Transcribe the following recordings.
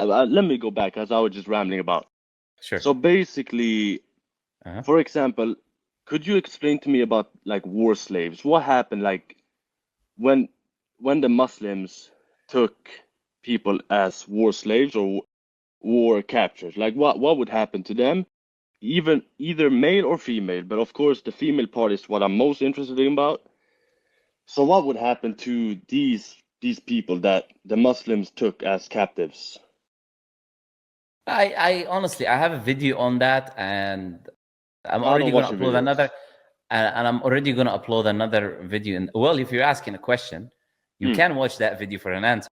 Let me go back as I was just rambling about. Sure. So basically, for example, could you explain to me about like war slaves? What happened like when the Muslims took people as war slaves or war captures? Like what would happen to them? Even either male or female, but of course the female part is what I'm most interested in about. So what would happen to these people that the Muslims took as captives? I honestly, I have a video on that, and I'm I already don't going watch to the upload videos. another, and I'm already going to upload another video. Well, if you're asking a question, you can watch that video for an answer.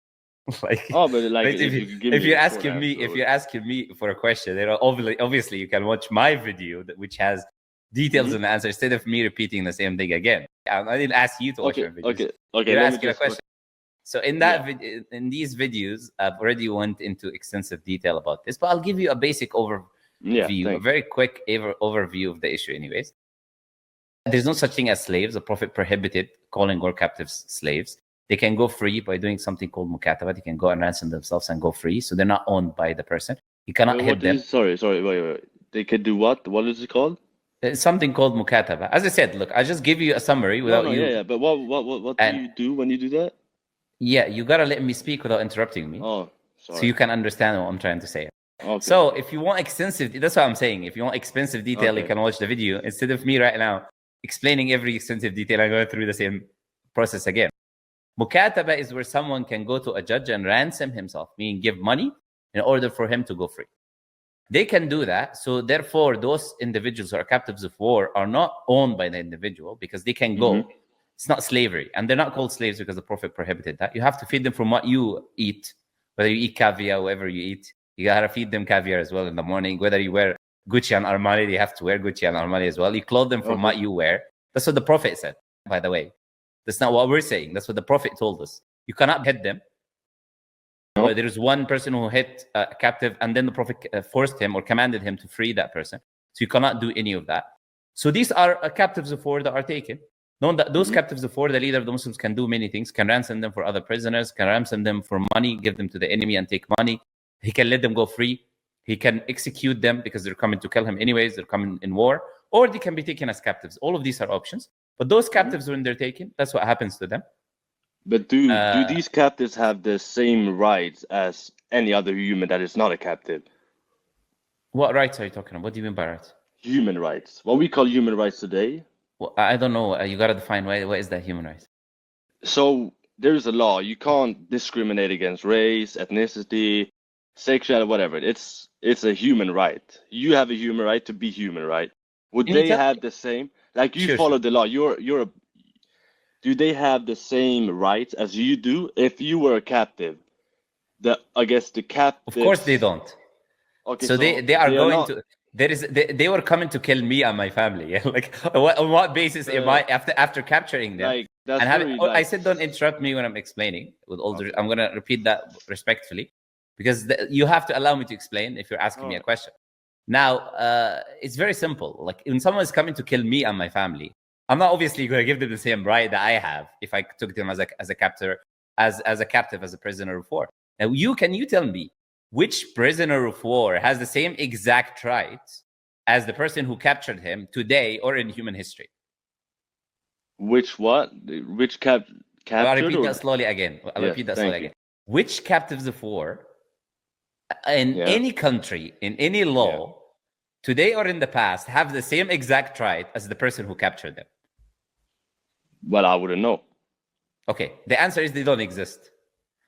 Like, Oh, but like but if you could give me you're a short asking me, answer, if you're asking me for a question, you know, obviously you can watch my video which has details in the answer instead of me repeating the same thing again. I didn't ask you to watch my videos. Okay. You're Let asking me a just question. So in that in these videos, I've already went into extensive detail about this, but I'll give you a basic overview, a very quick overview of the issue anyways. There's no such thing as slaves. The Prophet prohibited calling war captives slaves. They can go free by doing something called mukataba. They can go and ransom themselves and go free. So they're not owned by the person. You cannot hit them. Sorry, wait. They could do what? What is it called? It's something called mukataba. As I said, look, I just give you a summary without you. Yeah. But what do you do when you do that? Yeah, you gotta let me speak without interrupting me. Oh, sorry. So you can understand what I'm trying to say. Okay. So if you want extensive, that's what I'm saying. If you want expensive detail, you can watch the video instead of me right now explaining every extensive detail. I'm going through the same process again. Mukataba is where someone can go to a judge and ransom himself, meaning give money in order for him to go free. They can do that. So therefore, those individuals who are captives of war are not owned by the individual because they can go. It's not slavery. And they're not called slaves because the Prophet prohibited that. You have to feed them from what you eat, whether you eat caviar, whatever you eat. You got to feed them caviar as well in the morning. Whether you wear Gucci and Armani, they have to wear Gucci and Armani as well. You clothe them from what you wear. That's what the Prophet said, by the way. That's not what we're saying. That's what the Prophet told us. You cannot hit them. Or there is one person who hit a captive, and then the Prophet forced him or commanded him to free that person. So you cannot do any of that. So these are captives of war that are taken. Know that those captives of war, the leader of the Muslims can do many things, can ransom them for other prisoners, can ransom them for money, give them to the enemy and take money. He can let them go free. He can execute them because they're coming to kill him anyways. They're coming in war. Or they can be taken as captives. All of these are options. But those captives, when they're taken, that's what happens to them. But do these captives have the same rights as any other human that is not a captive? What rights are you talking about? What do you mean by rights? Human rights. What we call human rights today. Well, I don't know. You got to define what is that human rights. So there's a law. You can't discriminate against race, ethnicity, sexuality, whatever. It's a human right. You have a human right to be human, right? Would they have the same? Like you follow the law. Do they have the same rights as you do if you were a captive? I guess the captive. Of course they don't. Okay, so they are going to. They were coming to kill me and my family. Yeah? Like on what basis am I after capturing them? Like that's I said don't interrupt me when I'm explaining. With all I'm gonna repeat that respectfully, because you have to allow me to explain if you're asking me a question. Now, it's very simple. Like when someone is coming to kill me and my family, I'm not obviously going to give them the same right that I have if I took them as a captive, as a prisoner of war. Now, can you tell me which prisoner of war has the same exact rights as the person who captured him today or in human history? Which what? Which captured? I'll repeat that slowly again. Which captives of war in any country, in any law, today or in the past, have the same exact right as the person who captured them? Well, I wouldn't know. Okay, the answer is they don't exist.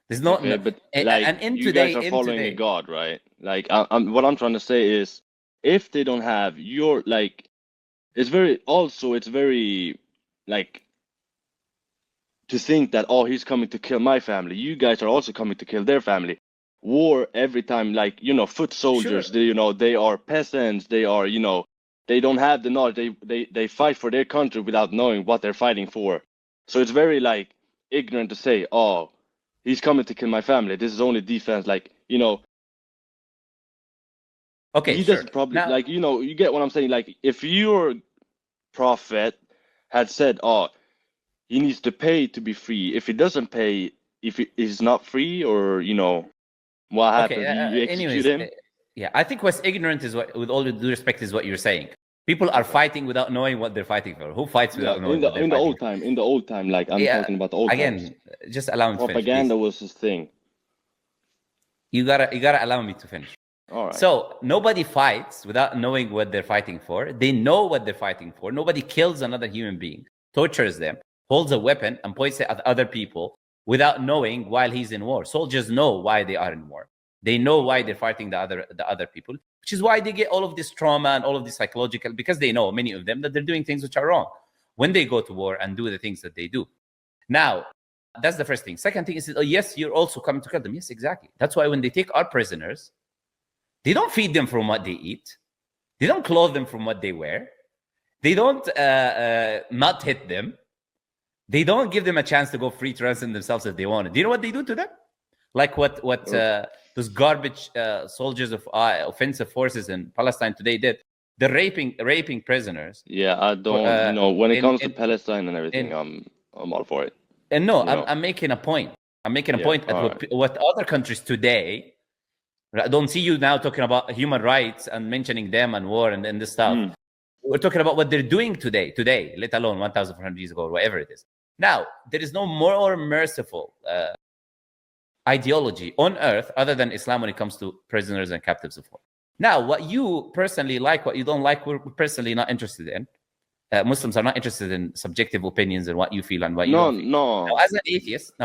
There's no, but like, and in you today, guys are following a God, right? Like, what I'm trying to say is, if they don't have your, like, it's very like, to think that, oh, he's coming to kill my family. You guys are also coming to kill their family. War every time, like, foot soldiers. Sure. They are peasants. They are, they don't have the knowledge. They fight for their country without knowing what they're fighting for. So it's very like ignorant to say, oh, he's coming to kill my family. This is only defense. Like, Okay, he doesn't probably like, you get what I'm saying. Like, if your prophet had said, oh, he needs to pay to be free. If he doesn't pay, if he is not free, or What happened? You execute him? Yeah, I think what's ignorant is what, with all due respect, is what you're saying. People are fighting without knowing what they're fighting for. Who fights without knowing what they're fighting for? In the old time, like I'm talking about the old times. Just allow me to finish. Propaganda was his thing. You gotta allow me to finish. All right. So nobody fights without knowing what they're fighting for. They know what they're fighting for. Nobody kills another human being, tortures them, holds a weapon and points it at other people without knowing while he's in war. Soldiers know why they are in war. They know why they're fighting the other people, which is why they get all of this trauma and all of this psychological, because they know, many of them, that they're doing things which are wrong when they go to war and do the things that they do. Now, that's the first thing. Second thing is, yes, you're also coming to kill them. Yes, exactly. That's why when they take our prisoners, they don't feed them from what they eat. They don't clothe them from what they wear. They don't not hit them. They don't give them a chance to go free to ransom themselves if they want it. Do you know what they do to them? Like what those garbage soldiers of offensive forces in Palestine today did. They're raping prisoners. Yeah, I don't know. When it comes to Palestine and everything, I'm all for it. And no, I'm making a point. I'm making a point at what other countries today. I don't see you now talking about human rights and mentioning them and war and this stuff. We're talking about what they're doing today, let alone 1,400 years ago, or whatever it is. Now, there is no more merciful ideology on earth other than Islam when it comes to prisoners and captives of war. Now, what you personally like, what you don't like, we're personally not interested in. Muslims are not interested in subjective opinions and what you feel and what you don't feel. No. Now,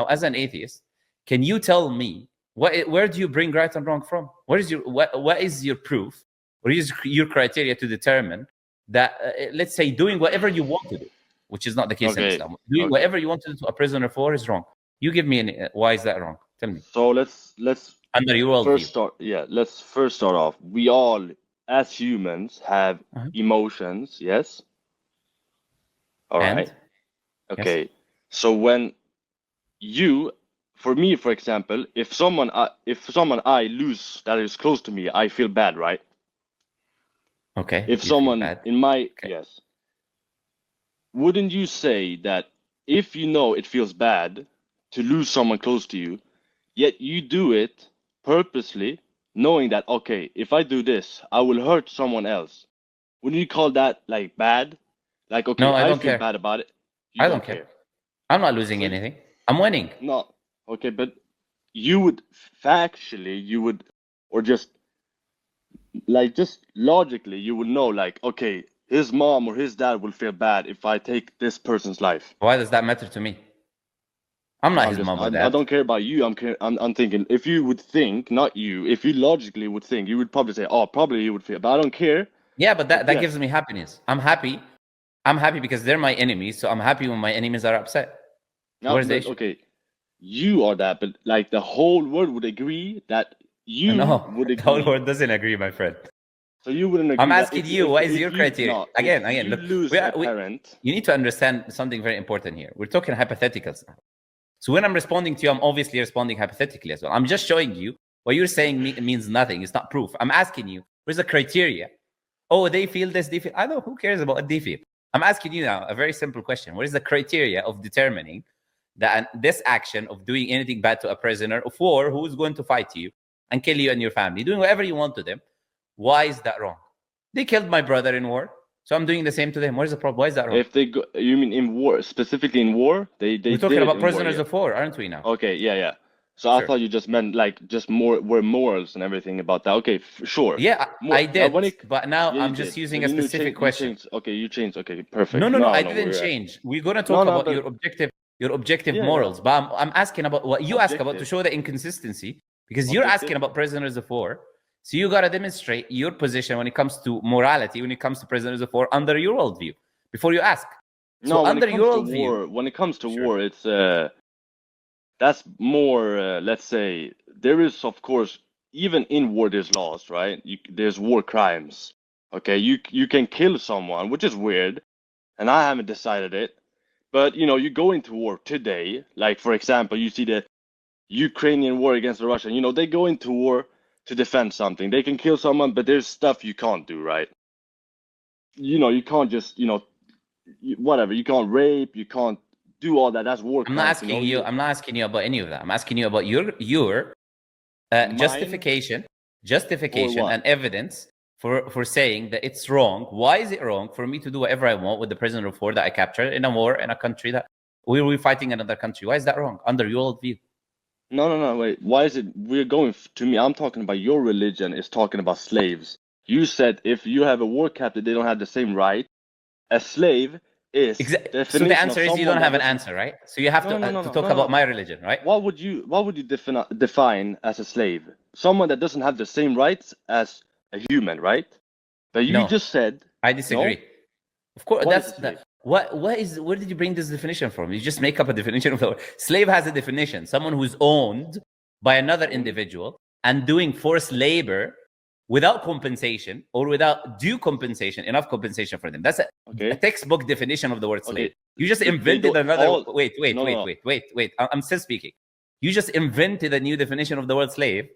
as an atheist, can you tell me where do you bring right and wrong from? What is your proof? What is your criteria to determine that, let's say, doing whatever you want to do, which is not the case in Islam, doing whatever you want to do to a prisoner of war is wrong? You give me why is that wrong? Tell me. So let's under your world let's first start off. We all, as humans, have emotions. Yes. All right. Okay. Yes. So when for me, for example, if someone I lose that is close to me, I feel bad, right? Okay. If someone in my yes, wouldn't you say that if you know it feels bad to lose someone close to you, yet you do it purposely, knowing that, okay, if I do this, I will hurt someone else, wouldn't you call that like bad? Like, okay, no, I feel bad about it. I don't care. I'm not losing anything. I'm winning. No. Okay, but you would factually, or just logically, you would know, like, okay, his mom or his dad will feel bad if I take this person's life. Why does that matter to me? I'm not his mom or dad. I don't care about you. I'm thinking, if you would think, not you, if you logically would think, you would probably say, oh, probably he would feel, but I don't care. Yeah, but that gives me happiness. I'm happy because they're my enemies, so I'm happy when my enemies are upset. Where's the issue? Okay, you are that, but like the whole world would agree that you would agree. The whole world doesn't agree, my friend. So you wouldn't agree. I'm asking you, what is your criteria? Again, look, you need to understand something very important here. We're talking hypotheticals now. So when I'm responding to you, I'm obviously responding hypothetically as well. I'm just showing you what you're saying means nothing. It's not proof. I'm asking you, where's the criteria? Oh, they feel this, they feel. I know, who cares about what they feel? I'm asking you now a very simple question. What is the criteria of determining that this action of doing anything bad to a prisoner of war who is going to fight you and kill you and your family, doing whatever you want to them, why is that wrong? They killed my brother in war, so I'm doing the same to them. What is the problem? Why is that wrong? If they go, you mean in war, specifically in war? We're talking about prisoners of war, aren't we now? Okay, yeah. So sure. I thought you just meant like just more morals and everything about that. Okay, sure. Yeah, I did. But now I'm just using a specific question. You changed. Okay, perfect. No, I didn't change. We're gonna talk about your objective morals. But I'm asking about what you ask about to show the inconsistency, because you're asking about prisoners of war. So you gotta demonstrate your position when it comes to morality, when it comes to prisoners of war under your worldview before you ask. So under your worldview, when it comes to war, it's that's more, let's say, there is, of course, even in war, there's laws, right? There's war crimes. Okay, you can kill someone, which is weird, and I haven't decided it. But, you go into war today, like, for example, you see the Ukrainian war against the Russian, they go into war to defend something. They can kill someone, but there's stuff you can't do, right? You can't just, whatever. You can't rape, you can't do all that. That's war crimes. I'm not asking you about any of that. I'm asking you about your Justification and evidence for saying that it's wrong. Why is it wrong for me to do whatever I want with the prisoner of war that I captured in a war in a country that we're fighting another country? Why is that wrong under your worldview? No, wait. Why is it we're going to me? I'm talking about your religion is talking about slaves. You said if you have a war captive, they don't have the same right. A slave is exactly. So the answer is you don't have an answer, right? So you have to talk about my religion, right? What would you define as a slave? Someone that doesn't have the same rights as a human, right? But you just said I disagree. No? Of course, where did you bring this definition from? You just make up a definition of the word. Slave has a definition. Someone who's owned by another individual and doing forced labor without compensation or without due compensation, enough compensation for them. That's a textbook definition of the word slave. You just invented another. Wait. I'm still speaking. You just invented a new definition of the word slave,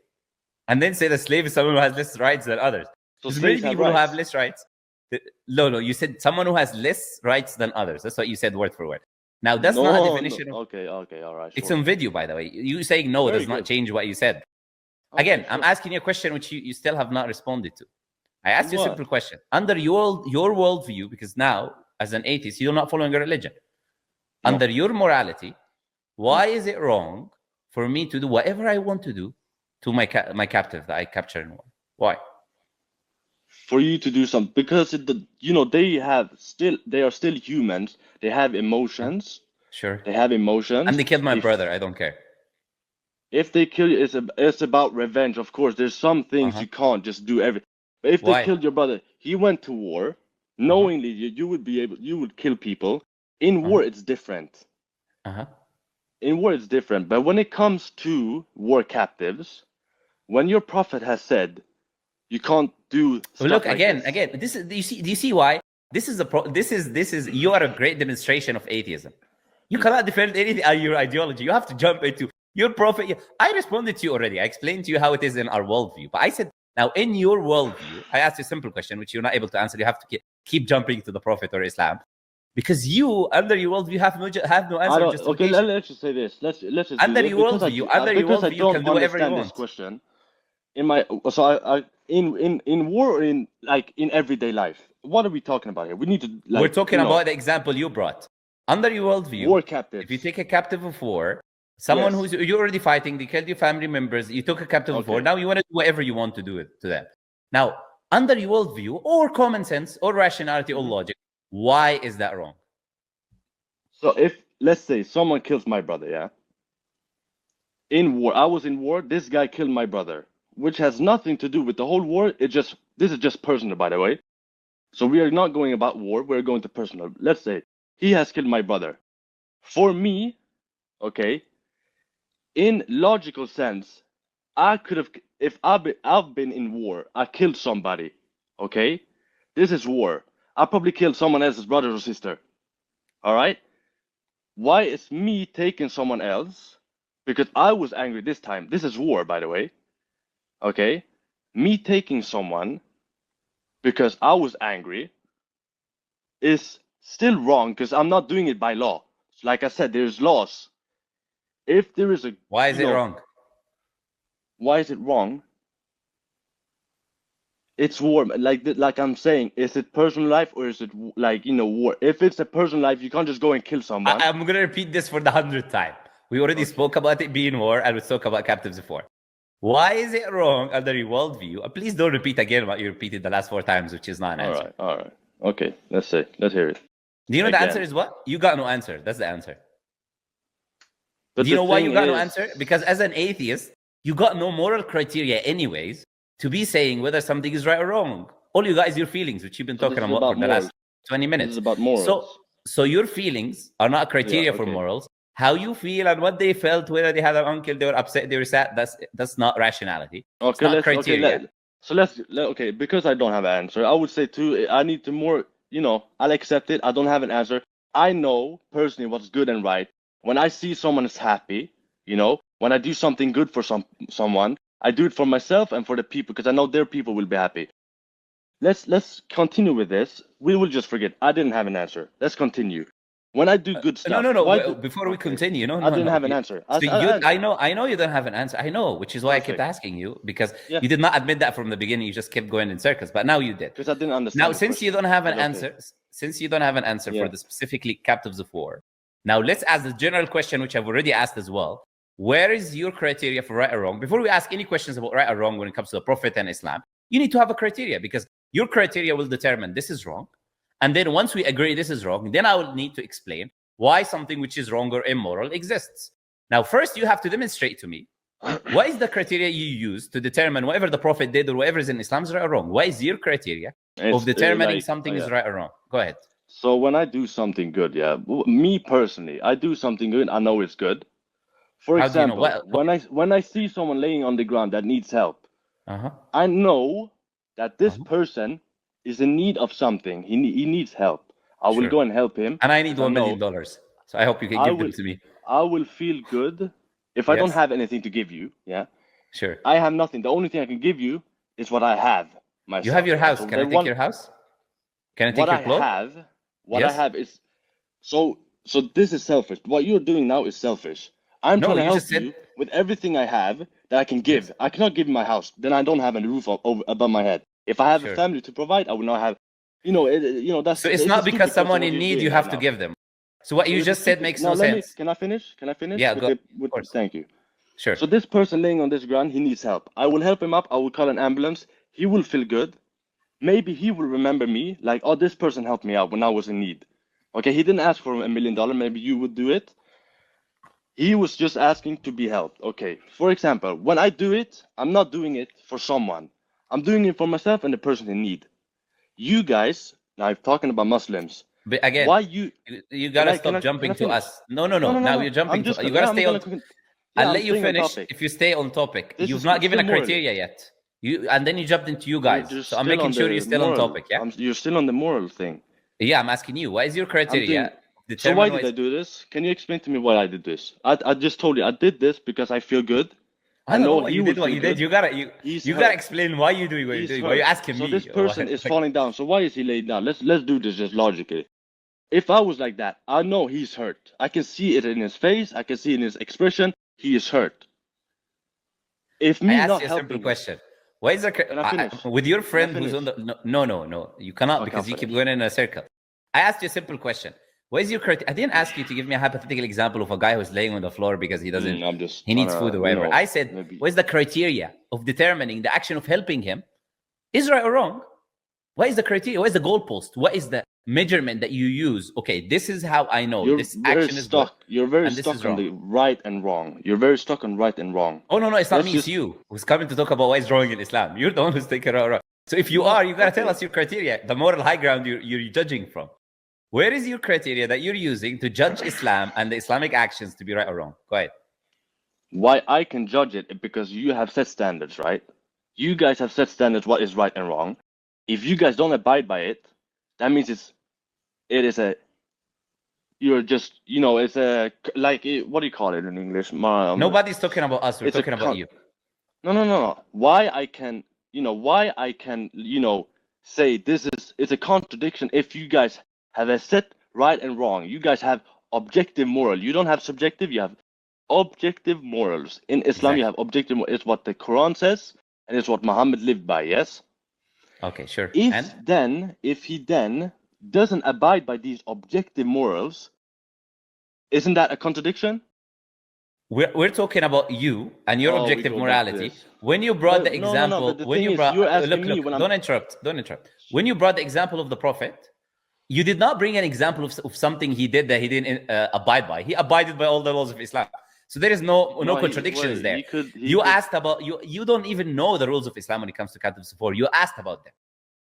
and then say the slave is someone who has less rights than others. So there's many people who have less rights. No. You said someone who has less rights than others. That's what you said word for word. Now that's not a definition. Okay, all right. Sure. It's on video, by the way. You saying no does not change what you said. Again, sure. I'm asking you a question which you still have not responded to. I asked you a simple question. Under your worldview, because now, as an atheist, you're not following a religion. No. Under your morality, why is it wrong for me to do whatever I want to do to my captive that I captured in war? Why? For you to do something, because they are still humans. They have emotions. Sure. They have emotions. And they killed my brother. I don't care. If they kill you, it's about revenge. Of course, there's some things you can't just do everything. But if they killed your brother, he went to war, knowingly you would kill people. In war, it's different. In war, it's different. But when it comes to war captives, when your prophet has said you can't do stuff look like again. This is do you see why this is you are a great demonstration of atheism. You cannot defend anything your ideology. You have to jump into your prophet. I responded to you already. I explained to you how it is in our worldview. But I said, now in your worldview, I asked you a simple question, which you're not able to answer. You have to keep jumping to the prophet or Islam. Because you, under your worldview, have no answer. Okay, let's just say this. Let's just under your worldview, you can do whatever you want. This question. In war or in everyday life, what are we talking about here? We need to. We're talking about the example you brought. Under your worldview, war captives. If you take a captive of war, someone who's you're already fighting, they killed your family members, you took a captive of war, now you want to do whatever you want to do it to them. Now, under your worldview, or common sense, or rationality, or logic, why is that wrong? So if, let's say, someone kills my brother, in war, I was in war, this guy killed my brother, which has nothing to do with the whole war. This is just personal, by the way. So we are not going about war, we're going to personal. Let's say he has killed my brother. For me, in logical sense, I could have, if I've been in war, I killed somebody, This is war. I probably killed someone else's brother or sister, all right? Why is me taking someone else? Because I was angry this time. This is war, by the way, Me taking someone because I was angry is still wrong because I'm not doing it by law. Like I said, there's laws. If there is a... Why is it wrong? Why is it wrong? It's war. Like I'm saying, is it personal life or is it war? If it's a personal life, you can't just go and kill someone. I'm going to repeat this for the 100th time. We already spoke about it being war and we spoke about captives before. Why is it wrong under your worldview? Please don't repeat again what you repeated the last 4 times, which is not an answer. All right. Okay, let's hear it. Do you know the answer is what? You got no answer. That's the answer. But do you know why you got no answer? Because as an atheist, you got no moral criteria anyways to be saying whether something is right or wrong. All you got is your feelings, which you've been talking about for the last 20 minutes. This is about morals. So your feelings are not a criteria for morals. How you feel and what they felt, whether they had an uncle, they were upset, they were sad, that's not rationality. Okay, not criteria. Because I don't have an answer, I would say too, I need to more, I'll accept it. I don't have an answer. I know personally what's good and right. When I see someone is happy, when I do something good for someone, I do it for myself and for the people because I know their people will be happy. Let's continue with this. We will just forget. I didn't have an answer. Let's continue. When I do good stuff. No. Before we continue, I didn't have an answer. I know you don't have an answer. I know, which is why I kept asking you, because you did not admit that from the beginning. You just kept going in circles, but now you did. Because I didn't understand. Now, since you don't have an answer, for the specifically captives of war, now let's ask the general question, which I've already asked as well. Where is your criteria for right or wrong? Before we ask any questions about right or wrong when it comes to the Prophet and Islam, you need to have a criteria, because your criteria will determine this is wrong. And then once we agree this is wrong, then I will need to explain why something which is wrong or immoral exists. Now, first, you have to demonstrate to me what is the criteria you use to determine whatever the Prophet did or whatever is in Islam is right or wrong. What is your criteria of determining something is right or wrong? Go ahead. So when I do something good, me personally, I do something good, I know it's good. For example, when I see someone laying on the ground that needs help, I know that this person is in need of something. He needs help. I will go and help him. And I need $1 million. So I hope you can give them to me. I will feel good if I don't have anything to give you. Yeah. Sure. I have nothing. The only thing I can give you is what I have myself. You have your house. Can I take your house? Can I take your clothes? I have is so this is selfish. What you're doing now is selfish. I'm trying to help you with everything I have that I can give. I cannot give you my house. Then I don't have a roof above my head. If I have a family to provide, I will not have. That's. So it's not because someone in need you have to give them. So what you just said makes no sense. Can I finish? Yeah, go. Of course. Thank you. Sure. So this person laying on this ground, he needs help. I will help him up. I will call an ambulance. He will feel good. Maybe he will remember me, like, oh, this person helped me out when I was in need. Okay, he didn't ask for $1 million. Maybe you would do it. He was just asking to be helped. Okay. For example, when I do it, I'm not doing it for someone. I'm doing it for myself and the person in need. You guys, now I'm talking about Muslims. But again, why you gotta stop jumping to us. No. Now you're jumping to. You gotta stay on. I'll let you finish if you stay on topic. You've not given a criteria yet. And then you jumped into you guys. So I'm making sure you're still on topic. Yeah. You're still on the moral thing. Yeah, I'm asking you. What is your criteria? So why did I do this? Can you explain to me why I did this? I just told you I did this because I feel good. I know what you did. What you did. You gotta explain why you're doing what you're doing. Why you're asking me? So this person is falling down. So why is he laying down? Let's do this just logically. If I was like that, I know he's hurt. I can see it in his face. I can see it in his expression. He is hurt. If me I not asked you a simple helping, question. Why is with your friend who's on the no, you cannot because you keep going in a circle. I asked you a simple question. What is your criteria? I didn't ask you to give me a hypothetical example of a guy who's laying on the floor because he doesn't. He needs food or whatever. I said, what is the criteria of determining the action of helping him is right or wrong? What is the criteria? What is the goalpost? What is the measurement that you use? Okay, this is how I know this action is stuck. You're very stuck on the right and wrong. You're very stuck on right and wrong. Oh no, it's not me. It's you who's coming to talk about what is wrong in Islam. You're the one who's taking it wrong. So if you are, you gotta tell us your criteria, the moral high ground you're judging from. Where is your criteria that you're using to judge Islam and the Islamic actions to be right or wrong? Go ahead. Why I can judge it because you have set standards, right? You guys have set standards what is right and wrong. If you guys don't abide by it, that means it's what do you call it in English? Nobody's talking about us. We're talking about you. No. Why I can say it's a contradiction if you guys have a set right and wrong. You guys have objective moral. You don't have subjective. You have objective morals. In Islam, You have objective morals. It's what the Quran says, and it's what Muhammad lived by. Yes. Okay, sure. If he then doesn't abide by these objective morals, isn't that a contradiction? We're talking about you and your objective morality. When you brought the example, don't interrupt. When you brought the example of the Prophet, you did not bring an example of something he did that he didn't abide by. He abided by all the laws of Islam. So there is no contradictions there. You asked about you don't even know the rules of Islam when it comes to captives before. You asked about them.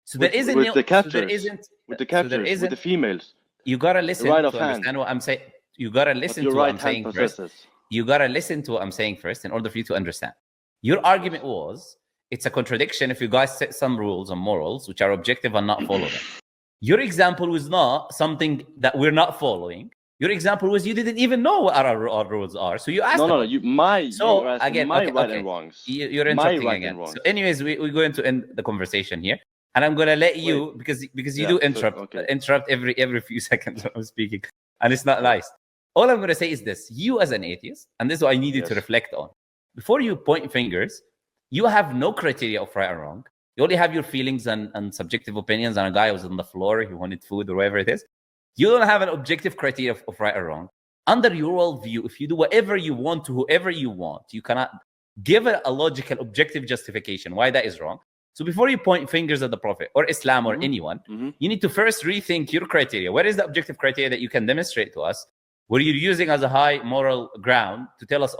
So there isn't with the captors, with the females. You gotta listen to understand what I'm saying. You gotta listen to what I'm saying first. You gotta listen to what I'm saying first in order for you to understand. Your argument was it's a contradiction if you guys set some rules and morals which are objective and not follow them. Your example was not something that we're not following. Your example was you didn't even know what our rules are. So you asked. Right and wrongs. You're interrupting again. So anyways, we're going to end the conversation here. And I'm gonna let you because you do interrupt every few seconds when I'm speaking. and it's not nice. All I'm going to say is this: you as an atheist, and this is what I need you to reflect on. Before you point fingers, you have no criteria of right or wrong. You only have your feelings and subjective opinions on a guy who was on the floor, he wanted food or whatever it is. You don't have an objective criteria of right or wrong. Under your worldview, if you do whatever you want to whoever you want, you cannot give a logical, objective justification why that is wrong. So before you point fingers at the Prophet or Islam or anyone, you need to first rethink your criteria. What is the objective criteria that you can demonstrate to us, where you're using as a high moral ground to tell us, oh,